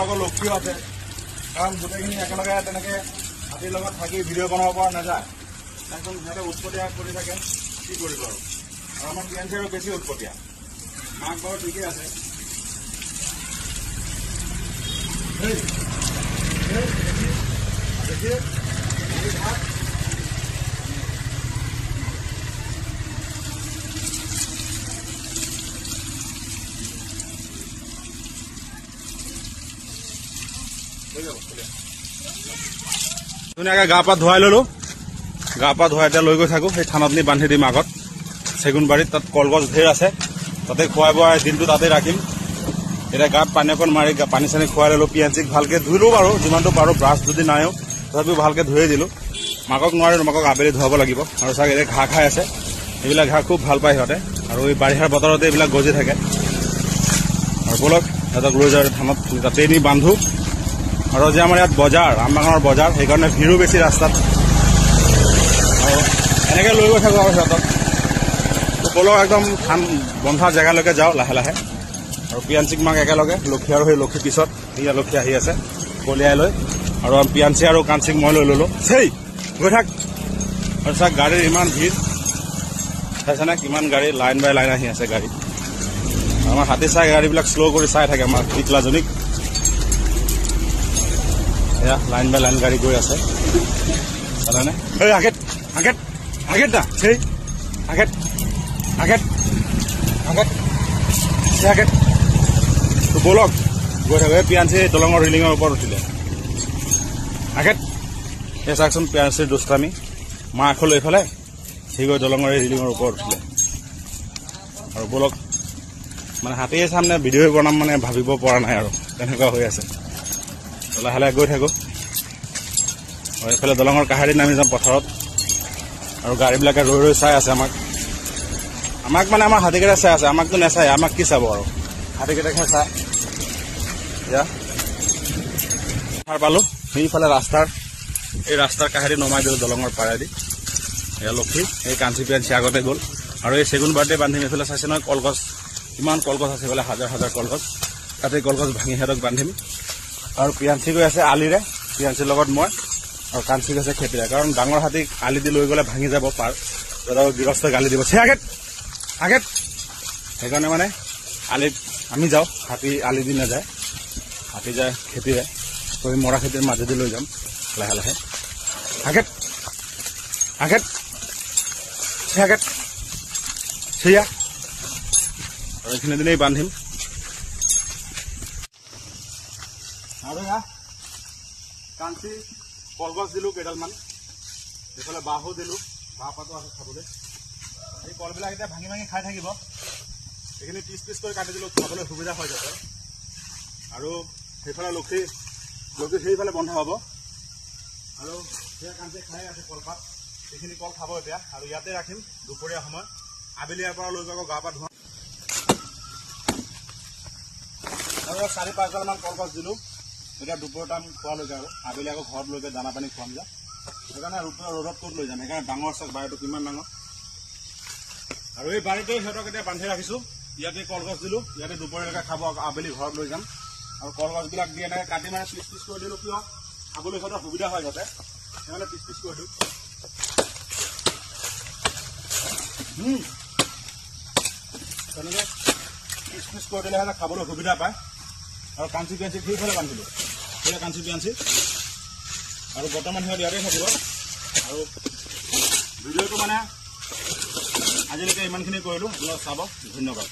লগত লক্ষীও আছে কাৰণ গোটেইখিনি একেলগে তেনেকে হাতীৰ লগত থাকি ভিডিঅ' বনাব পৰা নাযায় একদম সিহঁতে উৎপতীয়া কৰি থাকে কি কৰিব আৰু আমাৰ পিয়াঞ্চি আৰু বেছি উৎপতীয়া মাক বাৰু ঠিকেই আছে ধুনীয়াকৈ গা পা ধুৱাই ললো গা পা ধুৱাই এতিয়া লৈ গৈ থাকো সেই থানাত নি বান্ধি দিম আগত চেগুনবাৰীত তাত কলগছ ঢেৰ আছে তাতে খুৱাই বোৱাই দিনটো তাতে ৰাখিম এতিয়া গাত পানী অকণ মাৰি পানী চানী খুৱাই ললো পিয়াঞ্চিক ভালকে ধুলো বাৰু যিমানটো পাৰো ব্ৰাছ যদি নাইও তথাপিও ভালকে ধুয়ে দিলো মাকক নোৱাৰিলো মাকক আবেলি ধুৱাব লাগিব আৰু চাগে এতিয়া ঘাঁহ খাই আছে এইবিলাক ঘাঁহ খুব ভাল পায় সিহঁতে আৰু এই বাৰিষাৰ বতৰতে এইবিলাক গজি থাকে আৰু বলক সিহঁতক লৈ যাওঁ থানাত তাতেই নি বান্ধো আৰু যে আমাৰ ইয়াত বজাৰ আমবাগানৰ বজাৰ সেইকাৰণে ভিৰো বেছি ৰাস্তাত আৰু এনেকৈ লৈ গৈ থাকোঁ আৰু সিহঁতক বলক একদম ধান বন্ধা জেগালৈকে যাওঁ লাহে লাহে আৰু পিয়াঞ্চিক মাক একেলগে লক্ষী আৰু সেই লক্ষী পিছত সেয়া লক্ষী আহি আছে কলিয়াই লৈ আৰু পিয়াঞ্চি আৰু কাঞ্চিক মই লৈ ললো সেই গৈ থাক আৰু চাওক গাড়ীৰ ইমান ভিৰ চাইছেনে কিমান গাড়ী লাইন বাই লাইন আহি আছে গাড়ী আমাৰ হাতী চাই গাড়ীবিলাক শ্ল' কৰি চাই থাকে আমাৰ টিকলাজনীক এয়া লাইন বাই লাইন গাড়ী গৈ আছে জানানে এই আগেত আগেত আগেত না সেই আগেত আগেত আগেত সেই আগেত তো বলক গৈ থাকো এই পিয়াঞ্চি দলঙৰ ৰিলিঙৰ ওপৰত উঠিলে আগেত এই চাওকচোন পিয়াঞ্চিৰ দুষ্টামি মা আখলৈ এইফালে সি গৈ দলঙৰ ৰিলিঙৰ ওপৰত উঠিলে আৰু বলক মানে হাতীয়ে চামনে ভিডিঅ' বনাম মানে ভাবিব পৰা নাই আৰু তেনেকুৱা হৈ আছে লাহে লাহে গৈ থাকোঁ আৰু এইফালে দলঙৰ কাষেদি নামি যাম পথাৰত আৰু গাড়ীবিলাকে ৰৈ ৰৈ চাই আছে আমাক মানে আমাৰ হাতীকেইটা চাই আছে আমাকতো নাচায় আমাক কি চাব আৰু হাতীকেইটাকে চাই এতিয়া পালোঁ সেইফালে এই ৰাস্তাৰ কাষেদি নমাই দিলোঁ দলঙৰ পাৰেদি এয়া লক্ষী এই কাঞ্চি পিয়াঞ্চি আগতে গ'ল আৰু এই চেগুনবাৰীতে বান্ধিম এইফালে চাইছে নহয় কলগছ ইমান কলগছ আছে এইফালে হাজাৰ হাজাৰ কলগছ তাতে কলগছ ভাঙি সিহঁতক বান্ধিম আৰু পিয়াঞ্চি গৈ আছে আলিৰে পিয়াঞ্চিৰ লগত মই আৰু কাঞ্চিক আছে খেতিৰে কাৰণ ডাঙৰ হাতীক আলি দি লৈ গ'লে ভাঙি যাব পাৰ গৃহস্থই গালি দিব চে আগেত আগেত সেইকাৰণে মানে আলিত আমি যাওঁ হাতী আলি দি নাযায় হাতী যায় খেতিৰে কৰি মৰা খেতিৰ মাজেদি লৈ যাম লাহে লাহে আগেত আগেত চে আগেত সেয়া আৰু এইখিনি দিনেই বান্ধিম আৰু এয়া কাঞ্চি কলগছ দিলোঁ কেইডালমান এইফালে বাঁহো দিলোঁ বাঁহ পাতো আছে খাবলৈ এই কলবিলাক এতিয়া ভাঙি ভাঙি খাই থাকিব এইখিনি পিচ পিচ কৰি কাটি দিলোঁ খাবলৈ সুবিধা হৈ যাব আৰু সেইফালে লক্ষী সেইফালে বন্ধ হ'ব আৰু সেয়া কাঞ্চি খাই আছে কলপাত এইখিনি কল খাব এতিয়া আৰু ইয়াতে ৰাখিম দুপৰীয়া সময় আবেলি ইয়াৰ পৰা লৈ যাব গা পা ধোৱা আৰু 4-5ডালমান কলগছ দিলোঁ এতিয়া দুপৰীয়া টাইম খোৱালৈকে আৰু আবেলি আকৌ ঘৰত লৈ গৈ দানা পানী খুৱাম যা সেইকাৰণে ৰ'দত ক'ত লৈ যাম সেইকাৰণে ডাঙৰ চাওক বাৰীটো কিমান ডাঙৰ আৰু এই বাৰীতে সিহঁতক এতিয়া বান্ধি ৰাখিছোঁ ইয়াতে কলগছ দিলোঁ ইয়াতে দুপৰীয়ালৈকে খাব আবেলি ঘৰত লৈ যাম আৰু কলগছবিলাক দি এনেকৈ কাটি মানে পিচ পিচ কৰি দিলোঁ কিয় খাবলৈ সিহঁতৰ সুবিধা হয় যাতে সেইকাৰণে পিচ পিচ কৰি দিওঁ তেনেকৈ পিচ পিচ কৰি দিলে সিহঁতে খাবলৈ সুবিধা পায় আৰু কাঞ্চি পিয়াঞ্চি সেইফালে বান্ধিলোঁ সেয়া কাঞ্চি পিয়াঞ্চি আৰু বৰ্তমান সিহঁত ইয়াতে থাকিব আৰু ভিডিঅ'টো মানে আজিলৈকে ইমানখিনি কৰিলোঁ আপোনালোক চাব ধন্যবাদ।